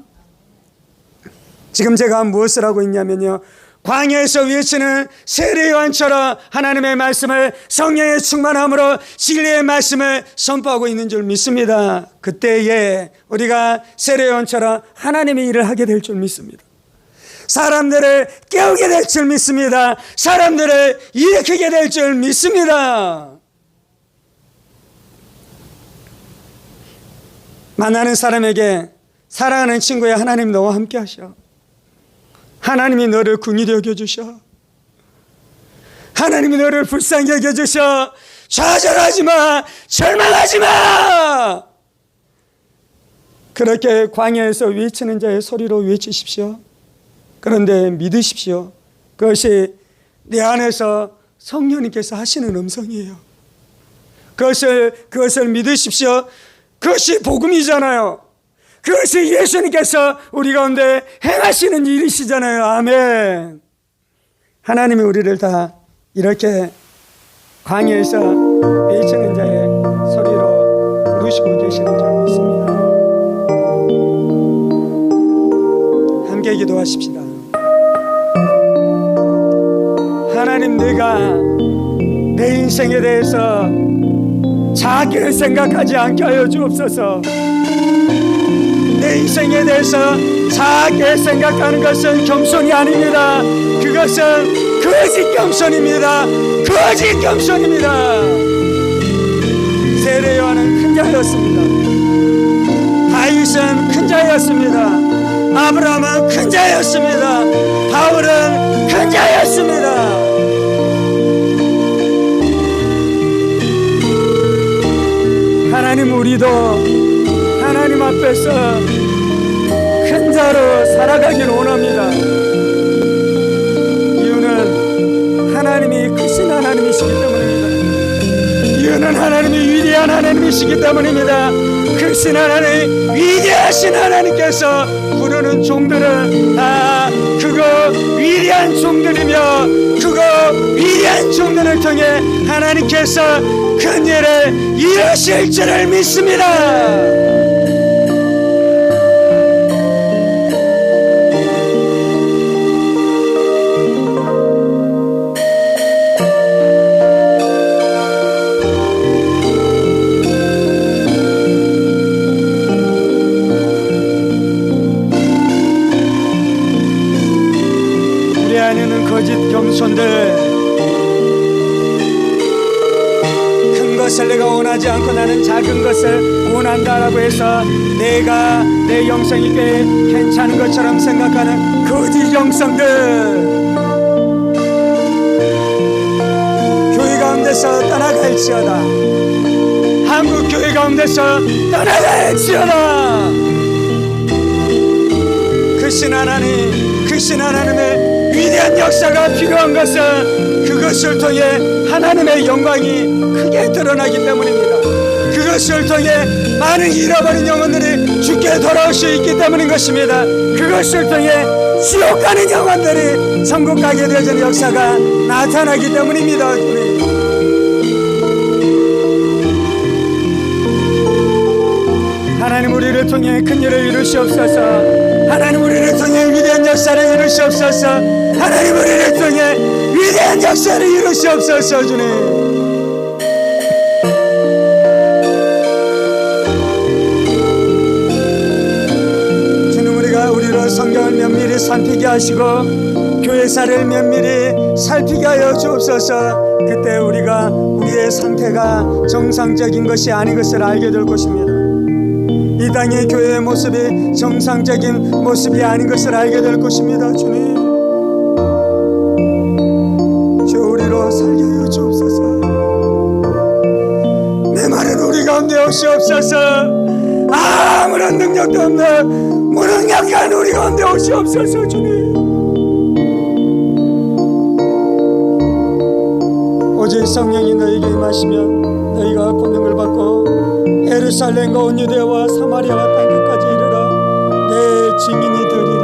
S1: 지금 제가 무엇을 하고 있냐면요, 광야에서 외치는 세례 요한처럼 하나님의 말씀을 성령의 충만함으로 진리의 말씀을 선포하고 있는 줄 믿습니다. 그때에 우리가 세례 요한처럼 하나님의 일을 하게 될 줄 믿습니다. 사람들을 깨우게 될 줄 믿습니다. 사람들을 일으키게 될 줄 믿습니다. 만나는 사람에게 사랑하는 친구야, 하나님 너와 함께 하셔. 하나님이 너를 긍휼히 여겨주셔. 하나님이 너를 불쌍히 여겨주셔. 좌절하지 마. 절망하지 마. 그렇게 광야에서 외치는 자의 소리로 외치십시오. 그런데 믿으십시오. 그것이 내 안에서 성령님께서 하시는 음성이에요. 그것을 믿으십시오. 그것이 복음이잖아요. 그것이 예수님께서 우리 가운데 행하시는 일이시잖아요. 아멘. 하나님이 우리를 다 이렇게 광야에서 외치는 자의 소리로 부르시고 계시는 줄 믿습니다. 함께 기도하십시다. 하나님, 내가 내 인생에 대해서 작게 생각하지 않게 하여 주옵소서. 내 인생에 대해서 작게 생각하는 것은 겸손이 아닙니다. 그것은 거짓 겸손입니다. 거짓 겸손입니다. 세례 요한은 큰 자였습니다. 다윗은 큰 자였습니다. 아브라함은 큰 자였습니다. 바울은 큰 자였습니다. 하나님, 우리도 하나님 앞에서 큰 자로 살아가길 원합니다. 이유는 하나님이 크신 하나님이시기 때문입니다. 이유는 하나님이 위대한 하나님이시기 때문입니다. 크신 하나님, 위대하신 하나님께서 부르는 종들은 다 그거 위대한 종들이며 그거 위대한 종들을 통해 하나님께서 큰 일을 이루실 줄을 믿습니다. 우리 안에는 거짓 겸손들, 것을 내가 원하지 않고 나는 작은 것을 원한다라고 해서 내가 내 영성이 꽤 괜찮은 것처럼 생각하는 거짓 영성들, 교회 가운데서 떠나갈지어다. 한국 교회 가운데서 떠나갈지어다. 크신 하나님, 크신 하나님의 위대한 역사가 필요한 것은 그것을 통해 하나님의 영광이 크게 드러나기 때문입니다. 그것을 통해 많은 잃어버린 영혼들이 주께 돌아올 수 있기 때문인 것입니다. 그것을 통해 지옥 가는 영혼들이 천국 가게 되는 역사가 나타나기 때문입니다. 하나님 우리를 통해 큰 일을 이루시옵소서. 하나님 우리를 통해 위대한 역사를 이루시옵소서. 하나님 우리를 통해 위대한 역사를 이루시옵소서. 주님 우리로 성경을 면밀히 살피게 하시고 교회사를 면밀히 살피게 하여 주옵소서. 그때 우리가 우리의 상태가 정상적인 것이 아닌 것을 알게 될 것입니다. 이 땅의 교회의 모습이 정상적인 모습이 아닌 것을 알게 될 것입니다. 주님, 주 우리로 살게 하여 주옵소서. 내 말은 우리 가운데 오시옵소서. 아무런 능력도 없는 무능력한 우리 가운데 오시옵소서. 주님, 오직 성령이 너희에게 임하시면 너희가 권능을 받고 예루살렘과 온 유대와 사마리아와 땅끝까지 이르러 내 증인이 되리라.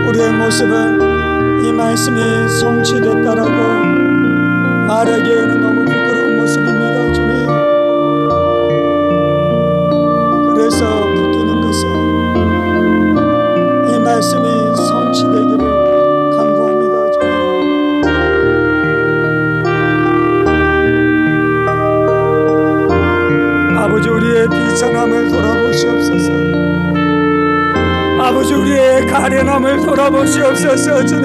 S1: 우리의 모습은 이 말씀이 성취됐다라고 말하기에는 너무 부끄러운 모습입니다. 주님, 그래서 붙드는 것은 이 말씀이 성취되기를 간구합니다. 주님, 아버지 우리의 비천함을 돌아보시옵소서. 아버지 우리의 가련함을 돌아보시옵소서. 주님,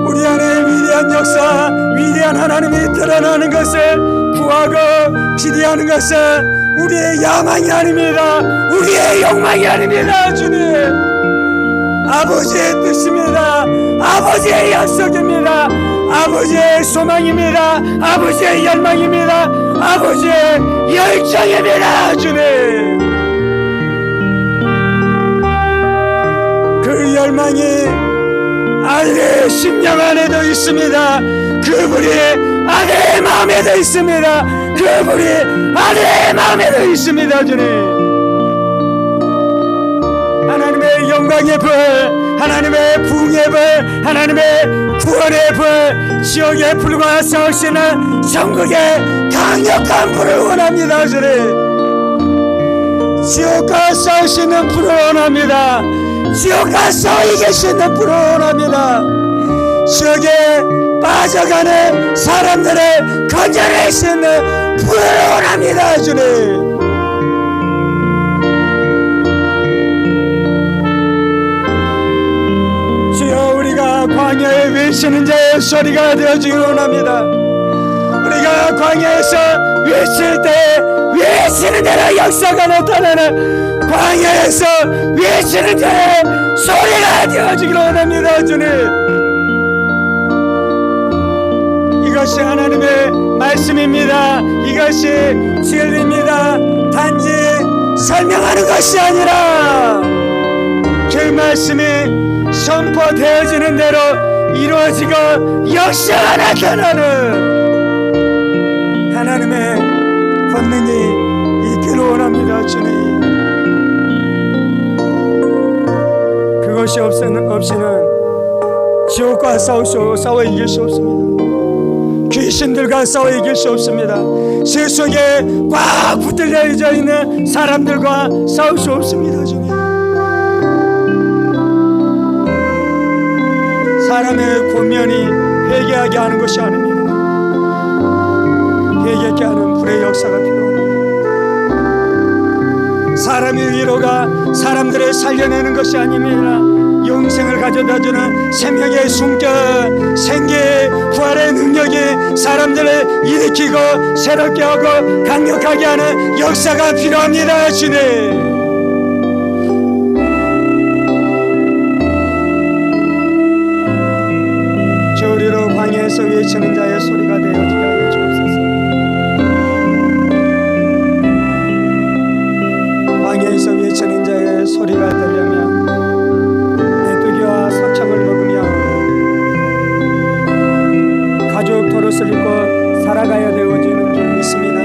S1: 우리 안에 위대한 역사, 위대한 하나님이 드러나는 것을 구하고 기대하는 것은 우리의 야망이 아닙니다. 우리의 욕망이 아닙니다. 주님, 아버지의 뜻입니다. 아버지의 약속입니다. 아버지의 소망입니다. 아버지의 열망입니다. 아버지의 열정입니다. 주님, 그 열망이 아들의 심령 안에도 있습니다. 그분이 아들의 마음에도 있습니다. 그분이 아들의 마음에도 있습니다. 주님, 하나님의 영광의 불, 하나님의 부흥의 불, 하나님의 구원의 불, 지옥의 불과 싸우시는 천국의 강력한 불을 원합니다. 주님, 지옥과 싸우시는 불을 원합니다. 지옥과 싸워 이기시는 불을 원합니다. 지옥에 빠져가는 사람들을 건져내시는 불을 원합니다. 주님, 주여 우리가 광야에 외치는 자의 소리가 되어주길 원합니다. 우리가 광야에서 외칠 때 외치는 대로 역사가 나타나는 광야에서 외치는 자의 소리가 되어주길 원합니다. 주님, 이것이 하나님의 말씀입니다. 이것이 진리입니다. 단지 설명하는 것이 아니라 그 말씀이 선포되어지는 대로 이루어지고 역사가 나타나는 하나님의 권능이 있기를 원합니다. 주님, 그것이 없이는 지옥과 싸워 이길 수 없습니다. 귀신들과 싸워 이길 수 없습니다. 세속에 꽉 붙들려 있는 사람들과 싸울 수 없습니다. 주님, 사람의 권면이 회개하게 하는 것이 아닙니다. 회개하게 하는 불의 역사가 필요합니다. 사람의 위로가 사람들을 살려내는 것이 아닙니다. 영생을 가져다주는 생명의 숨결, 생기의 부활의 능력이 사람들을 일으키고 새롭게 하고 강력하게 하는 역사가 필요합니다. 주님, 주 우리로 광야에서 외치는 자의 소리가 되어지게 하여 주옵소서. 광야에서 외치는 자의 소리가 되려면 메뚜기와 석창을 먹으며 가죽 도롯을 입고 살아가야 되어지는 줄 믿습니다.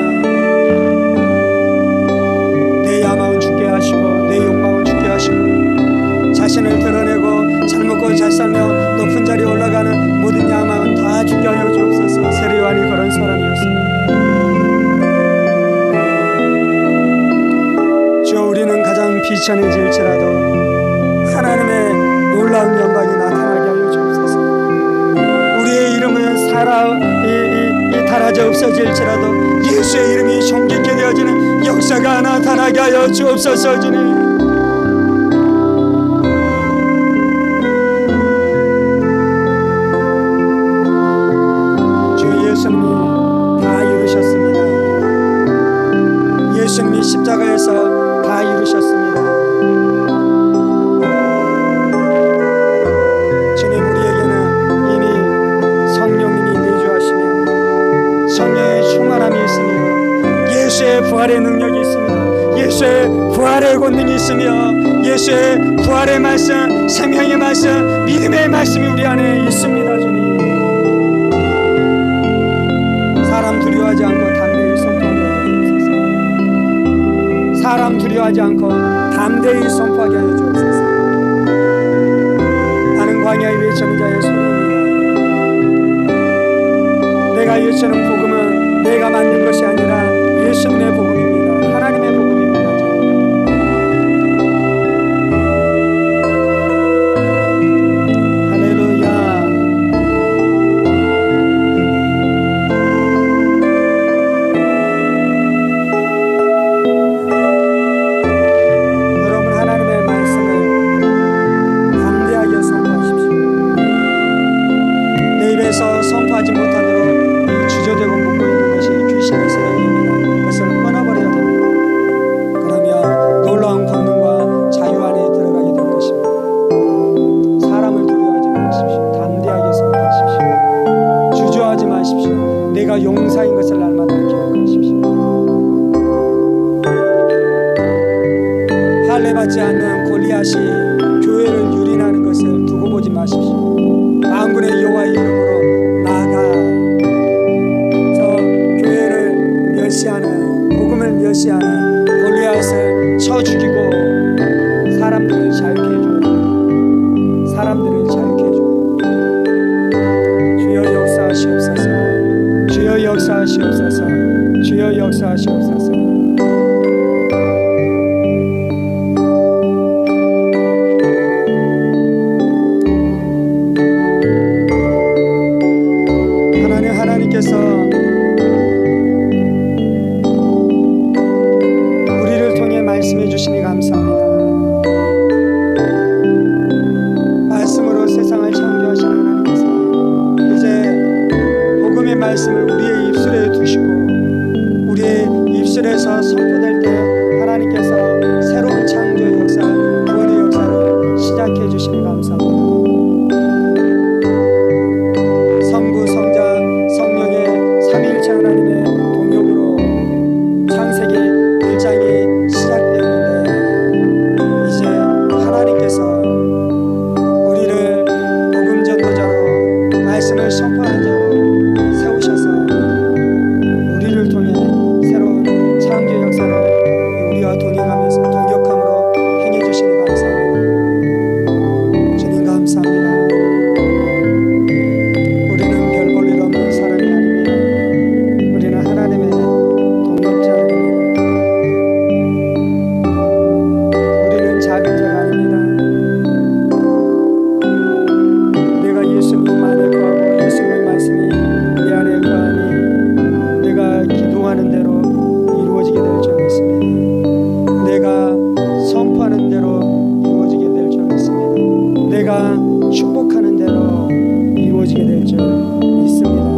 S1: 내 야망은 죽게 하시고 내 욕망은 죽게 하시고 자신을 드러내고 잘 먹고 잘 살며 높은 자리에 올라가는 모든 야망은 다 죽게 하여 주옵소서. 세례요한이 그런 사람이었습니다. 비천해질지라도 하나님의 놀라운 영광이 나타나게 하여 주옵소서. 우리의 이름은 달아져 없어질지라도 예수의 이름이 존귀케 되어지는 역사가 나타나게 하여 주옵소서. 주님, 주 예수님이 다 이루셨습니다. 예수님이 십자가에서 다 이루셨습니다. 주님, 우리에게는 이미 성령님이 내주하시며 성령의 충만함이 있으며 예수의 부활의 능력이 있으며 예수의 부활의 권능이 있으며 예수의 부활의 말씀, 생명의 말씀, 믿음의 말씀이 우리 안에 있습니다. 주님, 사람 두려워하지 않고 담대히 선포하게 하여 주옵소서. 사람 두려워하지 않고 담대히 선포하게 하여 주옵소서. 나는 광야에 외치는 자의 소리입니다. 내가 외치는 복음은 내가 만든 것이 아니라 예수님의 복음입니다. 하나님의 복음입니다. 할렐루야. 여러분, 하나님의 말씀을 담대하게 선포하십시오. 내 입에서 선포하지 못하도록 주저되고 묻고 있는 것이 귀신의 세력입니다. 그것을 끊어버려야 됩니다. 그러면 놀라운 권능과 자유 안에 들어가게 될 것입니다. 사람을 두려워하지 마십시오. 담대하게 선포하십시오. 주저하지 마십시오. 내가 용사인 것을 날마다 기억하십시오. 할례받지 않는 골리앗이 교회를 유린하는 것을 두고 보지 마십시오. 만군의 여호와의 이름으로 나아가 멸시하는, 복음을 멸시하는 골리앗을 쳐 죽이고 사람들을 자유케 해줘요. 사람들을 자유케 해줘요. 주여 역사하시옵소서. 주여 역사하시옵소서. 주여 역사하시옵소서. 하나님께서 말씀해 주시니 감사합니다. 말씀으로 세상을 창조하신 하나님께서 이제 복음의 말씀을 우리의 입술에 두시고 우리의 입술에서 선포될 때 하나님께서 새로운 창조의 역사, 구원의 역사를 시작해 주시니 감사합니다. 성부, 성자, 성령의 삼위일체 하나님의 동역으로 창세기 1장이 시작되었는데 이제 하나님께서 우리를 복음 전도자로 말씀을 선포하는 자로 세우셔서 우리를 통해 새로운 창조 역사를 우리와 동행하면서 동역함으로 행해 주시니 감사합니다. 주님 감사합니다. 우리는 별 볼 일 없는 사람이 아닙니다. 우리는 하나님의 동역자입니다. 우리는 작은 자가 아닙니다. 내가 예수님 안에 거하고 예수님의 말씀이 내 안에 거하니 내가 기도하는 대로 이루어지게 될 줄 믿습니다. 내가 선포하는 대로 이루어지게 될 줄 믿습니다. 내가 축복하는 대로 이루어지게 될 줄 믿습니다.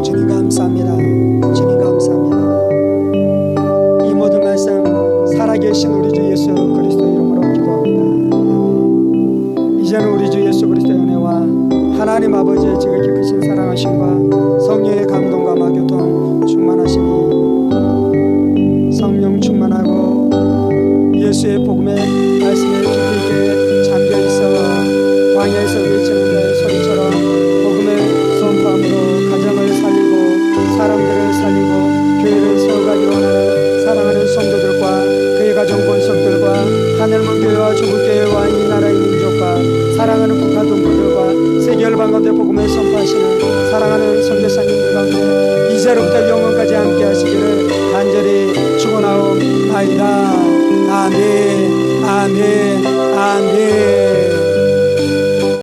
S1: 주님 감사합니다. 주님 감사합니다. 이 모든 말씀 살아계신 우리 주 예수 그리스도 이름으로 기도합니다. 이제는 우리 주 예수 그리스도의 은혜와 하나님 아버지의 지극히 크신 사랑하심과 성령의 감동과 마교통 충만하심이 성령 충만하고 예수의 복음의 말씀에 깊이 있게 잠겨있어 광야에서 외치는 자의 소리처럼 복음의 선포함으로 가정을 살리고 사람들을 살리고 교회를 세워가기로 하는 사랑하는 성도들과 그의 가정 본성들과 하늘문 교회와 조국 교회와 이 나라의 민족과 사랑하는 북한 동포들과 세계를 열방 가운데 복음을 선포하시는 사랑하는 선교사님들 가운데 이제로부터 영원까지 함께 하시기를 간절히 축원하옵나이다. 아멘, 아멘, 아멘.